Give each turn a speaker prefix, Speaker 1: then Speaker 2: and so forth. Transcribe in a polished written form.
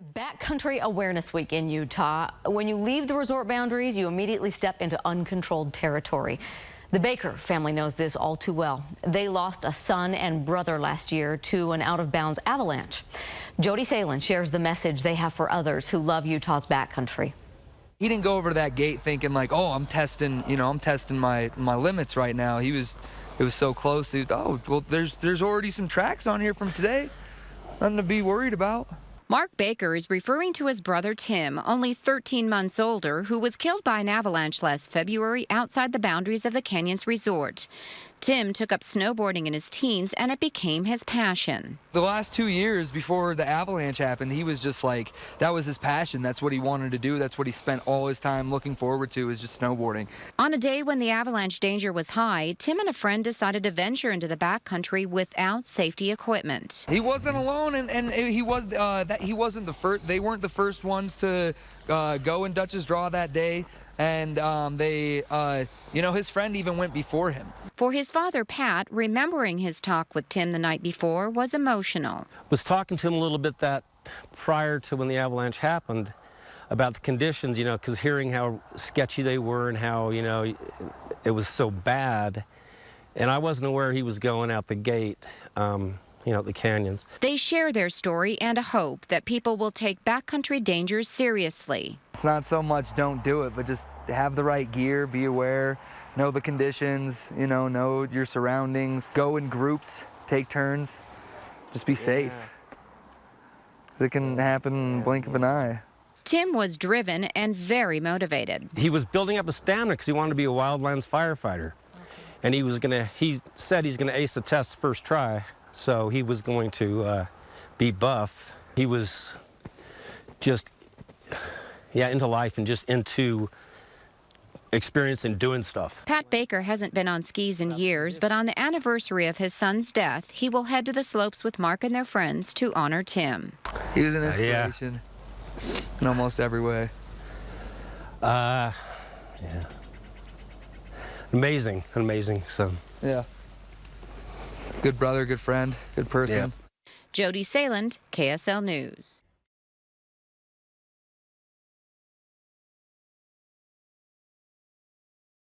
Speaker 1: Backcountry Awareness Week in Utah. When you leave the resort boundaries, you immediately step into uncontrolled territory. The Baker family knows this all too well. They lost a son and brother last year to an out-of-bounds avalanche. Jody Salen shares the message they have for others who love Utah's backcountry.
Speaker 2: He didn't go over that gate thinking like, oh, I'm testing my limits right now. It was so close. Oh, well, there's already some tracks on here from today. Nothing to be worried about.
Speaker 3: Mark Baker is referring to his brother Tim, only 13 months older, who was killed by an avalanche last February outside the boundaries of the Canyons Resort. Tim took up snowboarding in his teens, and it became his passion.
Speaker 2: The last 2 years before the avalanche happened, he was just like, that was his passion. That's what he wanted to do. That's what he spent all his time looking forward to, is just snowboarding.
Speaker 3: On a day when the avalanche danger was high, Tim and a friend decided to venture into the backcountry without safety equipment.
Speaker 2: He wasn't alone, and he wasn't the first. They weren't the first ones to go in Dutch's Draw that day. And his friend even went before him.
Speaker 3: For his father, Pat, remembering his talk with Tim the night before was emotional.
Speaker 4: Was talking to him a little bit that prior to when the avalanche happened about the conditions, because hearing how sketchy they were and how, it was so bad. And I wasn't aware he was going out the gate. The canyons.
Speaker 3: They share their story and a hope that people will take backcountry dangers seriously.
Speaker 2: It's not so much don't do it, but just have the right gear, be aware, know the conditions, know your surroundings, go in groups, take turns, just be safe. It can happen in the blink of an eye.
Speaker 3: Tim was driven and very motivated.
Speaker 4: He was building up his stamina because he wanted to be a wildlands firefighter. And he said he's gonna ace the test first try. So he was going to be buff. He was just, into life and just into experience and doing stuff.
Speaker 3: Pat Baker hasn't been on skis in years, but on the anniversary of his son's death, he will head to the slopes with Mark and their friends to honor Tim.
Speaker 2: He was an inspiration in almost every way.
Speaker 4: Amazing son.
Speaker 2: Yeah. Good brother, good friend, good person.
Speaker 3: Jody Salen, KSL News.